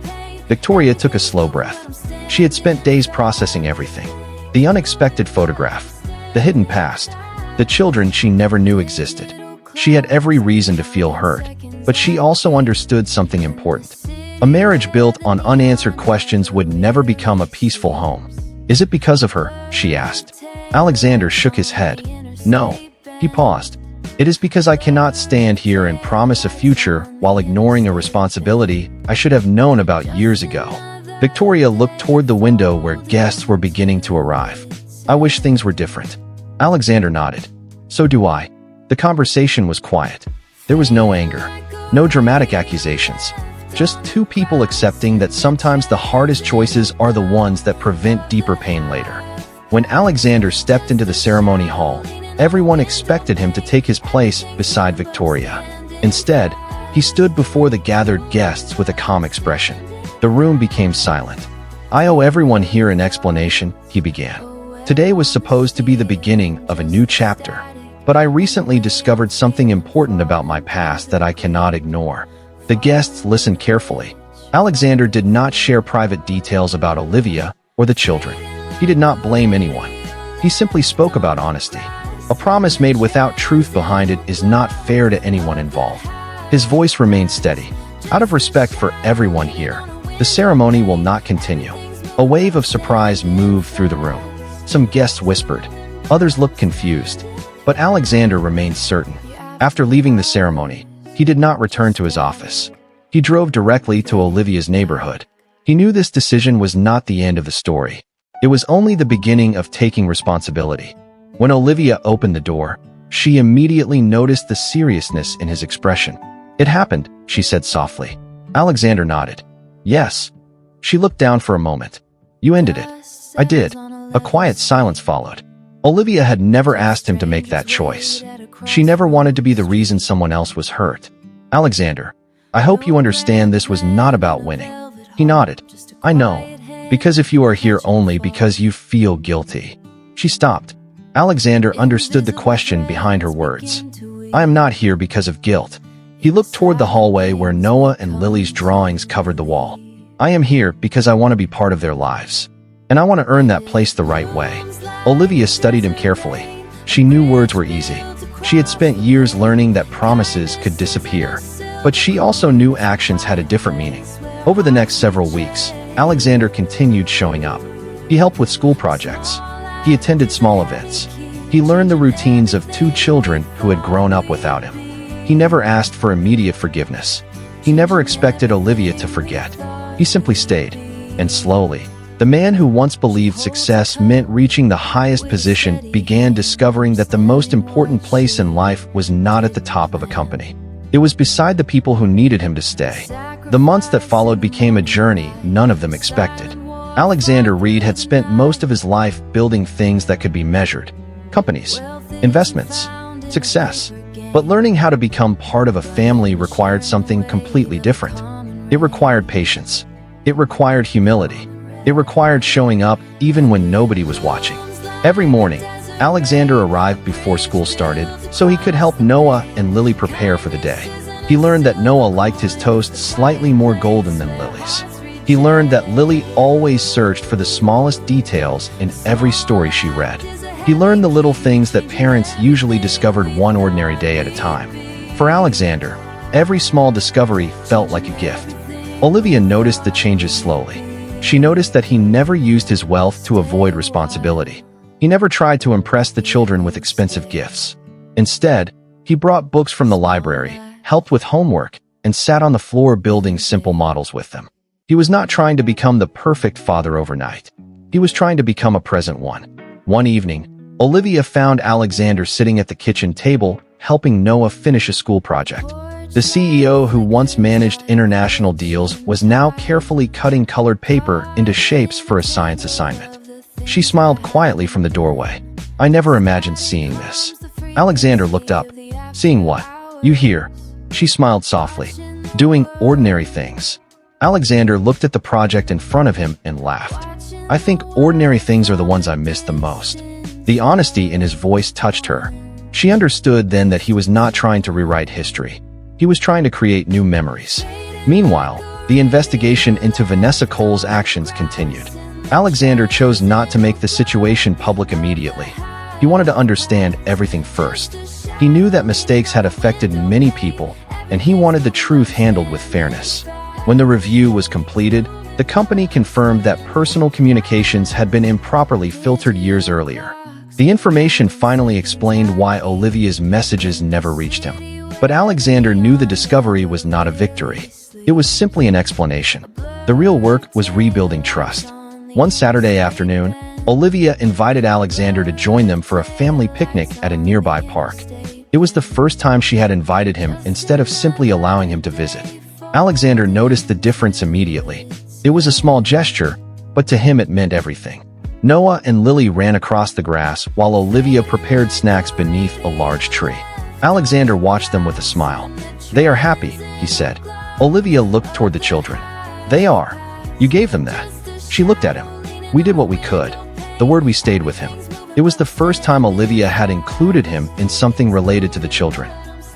Victoria took a slow breath. She had spent days processing everything. The unexpected photograph, the hidden past, the children she never knew existed. She had every reason to feel hurt, but she also understood something important. A marriage built on unanswered questions would never become a peaceful home. Is it because of her? She asked. Alexander shook his head. No. He paused. It is because I cannot stand here and promise a future while ignoring a responsibility I should have known about years ago. Victoria looked toward the window where guests were beginning to arrive. I wish things were different. Alexander nodded. So do I. The conversation was quiet. There was no anger, no dramatic accusations. Just two people accepting that sometimes the hardest choices are the ones that prevent deeper pain later. When Alexander stepped into the ceremony hall, everyone expected him to take his place beside Victoria. Instead, he stood before the gathered guests with a calm expression. The room became silent. I owe everyone here an explanation, he began. Today was supposed to be the beginning of a new chapter, but I recently discovered something important about my past that I cannot ignore. The guests listened carefully. Alexander did not share private details about Olivia or the children. He did not blame anyone. He simply spoke about honesty. A promise made without truth behind it is not fair to anyone involved. His voice remained steady. Out of respect for everyone here, the ceremony will not continue. A wave of surprise moved through the room. Some guests whispered. Others looked confused. But Alexander remained certain. After leaving the ceremony, he did not return to his office. He drove directly to Olivia's neighborhood. He knew this decision was not the end of the story. It was only the beginning of taking responsibility. When Olivia opened the door, she immediately noticed the seriousness in his expression. It happened, she said softly. Alexander nodded. Yes. She looked down for a moment. You ended it. I did. A quiet silence followed. Olivia had never asked him to make that choice. She never wanted to be the reason someone else was hurt. Alexander, I hope you understand this was not about winning. He nodded. I know. Because if you are here only because you feel guilty. She stopped. Alexander understood the question behind her words. I am not here because of guilt. He looked toward the hallway where Noah and Lily's drawings covered the wall. I am here because I want to be part of their lives. And I want to earn that place the right way. Olivia studied him carefully. She knew words were easy. She had spent years learning that promises could disappear. But she also knew actions had a different meaning. Over the next several weeks, Alexander continued showing up. He helped with school projects. He attended small events. He learned the routines of two children who had grown up without him. He never asked for immediate forgiveness. He never expected Olivia to forget. He simply stayed. And slowly, the man who once believed success meant reaching the highest position began discovering that the most important place in life was not at the top of a company. It was beside the people who needed him to stay. The months that followed became a journey none of them expected. Alexander Reed had spent most of his life building things that could be measured. Companies, investments, success. But learning how to become part of a family required something completely different. It required patience. It required humility. It required showing up even when nobody was watching. Every morning, Alexander arrived before school started so he could help Noah and Lily prepare for the day. He learned that Noah liked his toast slightly more golden than Lily's. He learned that Lily always searched for the smallest details in every story she read. He learned the little things that parents usually discovered one ordinary day at a time. For Alexander, every small discovery felt like a gift. Olivia noticed the changes slowly. She noticed that he never used his wealth to avoid responsibility. He never tried to impress the children with expensive gifts. Instead, he brought books from the library, helped with homework, and sat on the floor building simple models with them. He was not trying to become the perfect father overnight. He was trying to become a present one. One evening, Olivia found Alexander sitting at the kitchen table, helping Noah finish a school project. The CEO who once managed international deals was now carefully cutting colored paper into shapes for a science assignment. She smiled quietly from the doorway. I never imagined seeing this. Alexander looked up. Seeing what? You here. She smiled softly. Doing ordinary things. Alexander looked at the project in front of him and laughed. I think ordinary things are the ones I miss the most. The honesty in his voice touched her. She understood then that he was not trying to rewrite history. He was trying to create new memories. Meanwhile, the investigation into Vanessa Cole's actions continued. Alexander chose not to make the situation public immediately. He wanted to understand everything first. He knew that mistakes had affected many people, and he wanted the truth handled with fairness. When the review was completed, the company confirmed that personal communications had been improperly filtered years earlier. The information finally explained why Olivia's messages never reached him. But Alexander knew the discovery was not a victory. It was simply an explanation. The real work was rebuilding trust. One Saturday afternoon, Olivia invited Alexander to join them for a family picnic at a nearby park. It was the first time she had invited him instead of simply allowing him to visit. Alexander noticed the difference immediately. It was a small gesture, but to him it meant everything. Noah and Lily ran across the grass while Olivia prepared snacks beneath a large tree. Alexander watched them with a smile. "They are happy," he said. Olivia looked toward the children. "They are. You gave them that." She looked at him. "We did what we could." The word "we" stayed with him. It was the first time Olivia had included him in something related to the children.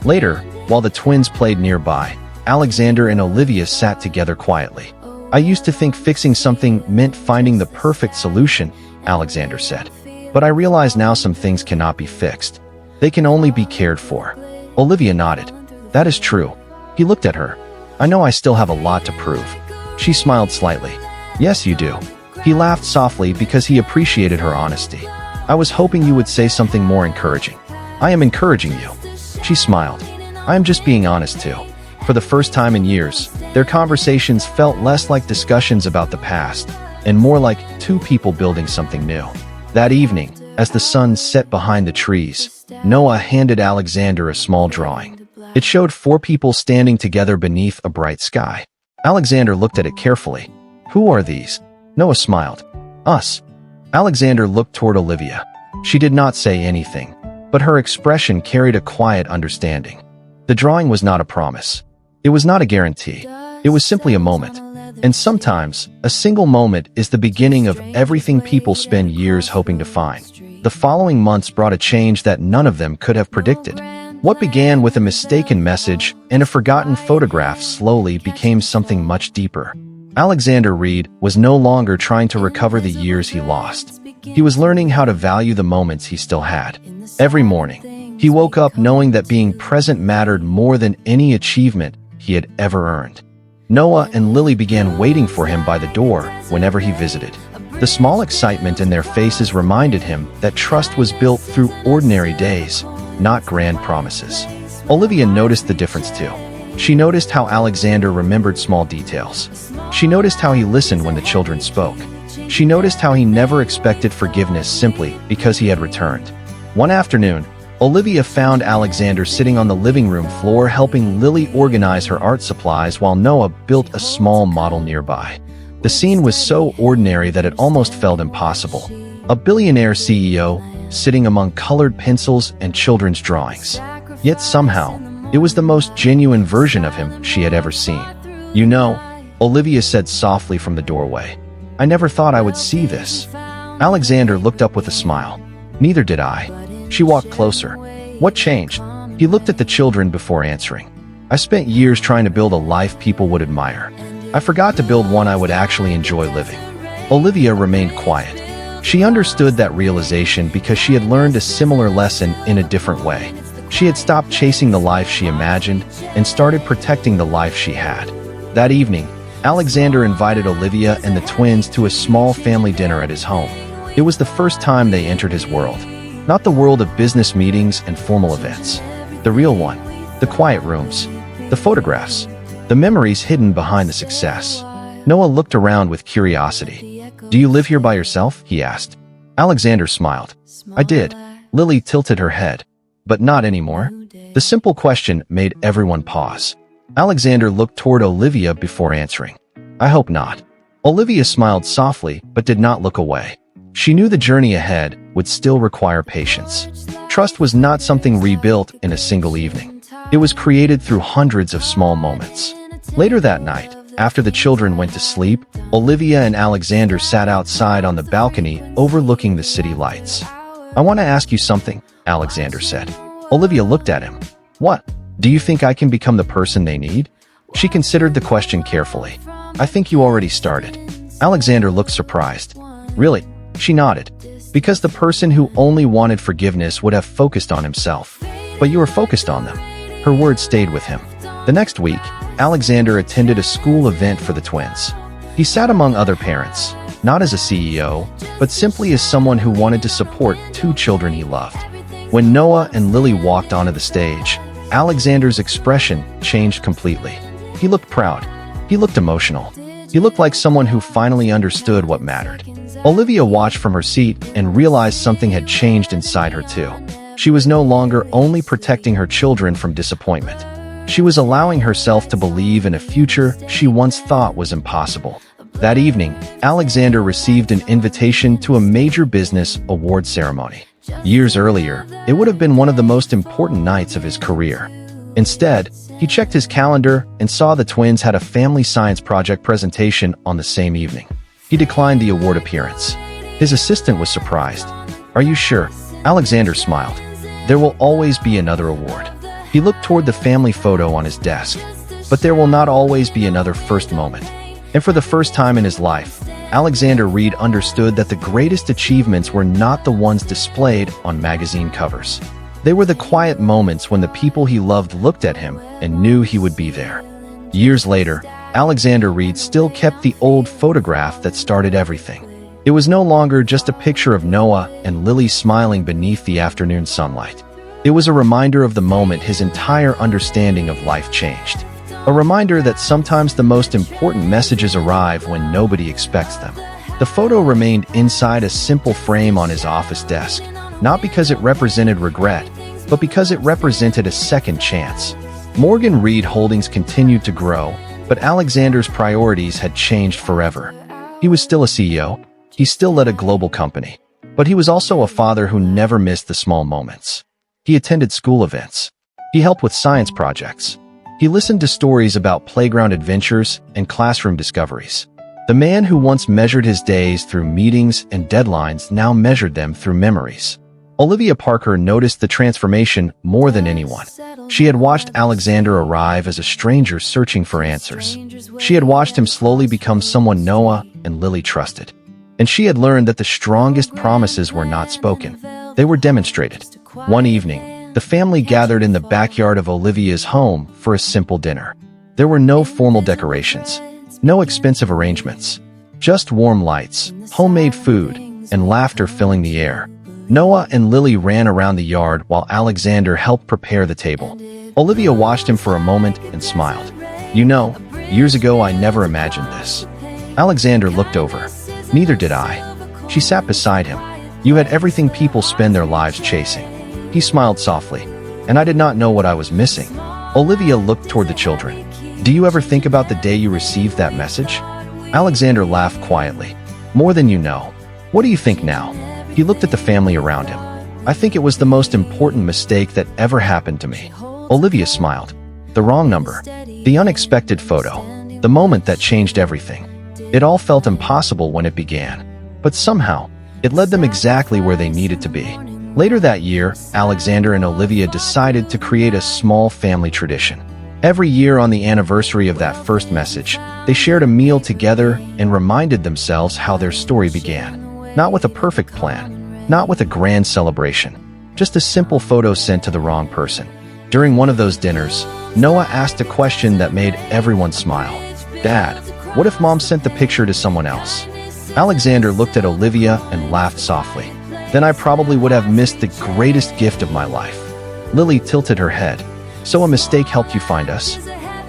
Later, while the twins played nearby, Alexander and Olivia sat together quietly. "I used to think fixing something meant finding the perfect solution," Alexander said. "But I realize now some things cannot be fixed. They can only be cared for." Olivia nodded. "That is true." He looked at her. "I know I still have a lot to prove." She smiled slightly. "Yes, you do." He laughed softly because he appreciated her honesty. "I was hoping you would say something more encouraging." "I am encouraging you." She smiled. "I am just being honest too." For the first time in years, their conversations felt less like discussions about the past and more like two people building something new. That evening, as the sun set behind the trees, Noah handed Alexander a small drawing. It showed 4 people standing together beneath a bright sky. Alexander looked at it carefully. "Who are these?" Noah smiled. "Us." Alexander looked toward Olivia. She did not say anything, but her expression carried a quiet understanding. The drawing was not a promise. It was not a guarantee. It was simply a moment. And sometimes, a single moment is the beginning of everything people spend years hoping to find. The following months brought a change that none of them could have predicted. What began with a mistaken message and a forgotten photograph slowly became something much deeper. Alexander Reed was no longer trying to recover the years he lost. He was learning how to value the moments he still had. Every morning, he woke up knowing that being present mattered more than any achievement he had ever earned. Noah and Lily began waiting for him by the door whenever he visited. The small excitement in their faces reminded him that trust was built through ordinary days, not grand promises. Olivia noticed the difference too. She noticed how Alexander remembered small details. She noticed how he listened when the children spoke. She noticed how he never expected forgiveness simply because he had returned. One afternoon, Olivia found Alexander sitting on the living room floor helping Lily organize her art supplies while Noah built a small model nearby. The scene was so ordinary that it almost felt impossible. A billionaire CEO sitting among colored pencils and children's drawings. Yet somehow, it was the most genuine version of him she had ever seen. "You know," Olivia said softly from the doorway, "I never thought I would see this." Alexander looked up with a smile. "Neither did I." She walked closer. "What changed?" He looked at the children before answering. "I spent years trying to build a life people would admire. I forgot to build one I would actually enjoy living." Olivia remained quiet. She understood that realization because she had learned a similar lesson in a different way. She had stopped chasing the life she imagined and started protecting the life she had. That evening, Alexander invited Olivia and the twins to a small family dinner at his home. It was the first time they entered his world. Not the world of business meetings and formal events. The real one. The quiet rooms. The photographs. The memories hidden behind the success. Noah looked around with curiosity. "Do you live here by yourself?" he asked. Alexander smiled. "I did." Lily tilted her head. "But not anymore?" The simple question made everyone pause. Alexander looked toward Olivia before answering. "I hope not." Olivia smiled softly but did not look away. She knew the journey ahead would still require patience. Trust was not something rebuilt in a single evening. It was created through hundreds of small moments. Later that night, after the children went to sleep, Olivia and Alexander sat outside on the balcony overlooking the city lights. "I want to ask you something," Alexander said. Olivia looked at him. "What? Do you think I can become the person they need?" She considered the question carefully. "I think you already started." Alexander looked surprised. "Really?" She nodded. "Because the person who only wanted forgiveness would have focused on himself. But you were focused on them." Her words stayed with him. The next week, Alexander attended a school event for the twins. He sat among other parents, not as a CEO, but simply as someone who wanted to support two children he loved. When Noah and Lily walked onto the stage, Alexander's expression changed completely. He looked proud. He looked emotional. He looked like someone who finally understood what mattered. Olivia watched from her seat and realized something had changed inside her too. She was no longer only protecting her children from disappointment. She was allowing herself to believe in a future she once thought was impossible. That evening, Alexander received an invitation to a major business award ceremony. Years earlier, it would have been one of the most important nights of his career. Instead, he checked his calendar and saw the twins had a family science project presentation on the same evening. He declined the award appearance. His assistant was surprised. "Are you sure?" Alexander smiled. "There will always be another award." He looked toward the family photo on his desk. "But there will not always be another first moment." And for the first time in his life, Alexander Reed understood that the greatest achievements were not the ones displayed on magazine covers. They were the quiet moments when the people he loved looked at him and knew he would be there. Years later, Alexander Reed still kept the old photograph that started everything. It was no longer just a picture of Noah and Lily smiling beneath the afternoon sunlight. It was a reminder of the moment his entire understanding of life changed. A reminder that sometimes the most important messages arrive when nobody expects them. The photo remained inside a simple frame on his office desk, not because it represented regret, but because it represented a second chance. Morgan Reed Holdings continued to grow, but Alexander's priorities had changed forever. He was still a CEO. He still led a global company. But he was also a father who never missed the small moments. He attended school events. He helped with science projects. He listened to stories about playground adventures and classroom discoveries. The man who once measured his days through meetings and deadlines now measured them through memories. Olivia Parker noticed the transformation more than anyone. She had watched Alexander arrive as a stranger searching for answers. She had watched him slowly become someone Noah and Lily trusted. And she had learned that the strongest promises were not spoken. They were demonstrated. One evening, the family gathered in the backyard of Olivia's home for a simple dinner. There were no formal decorations, no expensive arrangements, just warm lights, homemade food, and laughter filling the air. Noah and Lily ran around the yard while Alexander helped prepare the table. Olivia watched him for a moment and smiled. "You know, years ago I never imagined this." Alexander looked over. "Neither did I." She sat beside him. "You had everything people spend their lives chasing." He smiled softly. "And I did not know what I was missing." Olivia looked toward the children. "Do you ever think about the day you received that message?" Alexander laughed quietly. "More than you know." "What do you think now?" He looked at the family around him. "I think it was the most important mistake that ever happened to me." Olivia smiled. "The wrong number. The unexpected photo. The moment that changed everything. It all felt impossible when it began. But somehow, it led them exactly where they needed to be." Later that year, Alexander and Olivia decided to create a small family tradition. Every year on the anniversary of that first message, they shared a meal together and reminded themselves how their story began. Not with a perfect plan, not with a grand celebration, just a simple photo sent to the wrong person. During one of those dinners, Noah asked a question that made everyone smile. "Dad, what if Mom sent the picture to someone else?" Alexander looked at Olivia and laughed softly. "Then I probably would have missed the greatest gift of my life." Lily tilted her head. "So a mistake helped you find us?"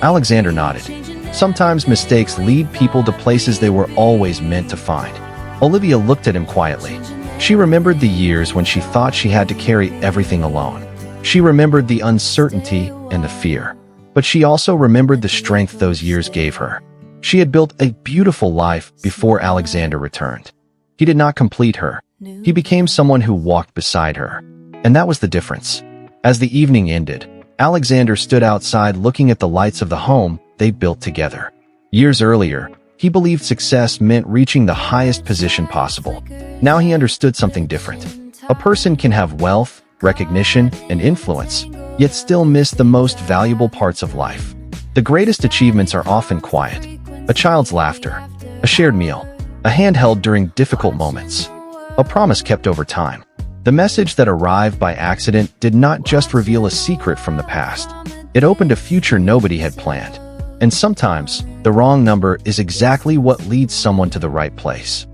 Alexander nodded. "Sometimes mistakes lead people to places they were always meant to find." Olivia looked at him quietly. She remembered the years when she thought she had to carry everything alone. She remembered the uncertainty and the fear. But she also remembered the strength those years gave her. She had built a beautiful life before Alexander returned. He did not complete her. He became someone who walked beside her. And that was the difference. As the evening ended, Alexander stood outside looking at the lights of the home they built together. Years earlier, he believed success meant reaching the highest position possible. Now he understood something different. A person can have wealth, recognition, and influence, yet still miss the most valuable parts of life. The greatest achievements are often quiet. A child's laughter, a shared meal, a hand held during difficult moments, a promise kept over time. The message that arrived by accident did not just reveal a secret from the past. It opened a future nobody had planned. And sometimes, the wrong number is exactly what leads someone to the right place.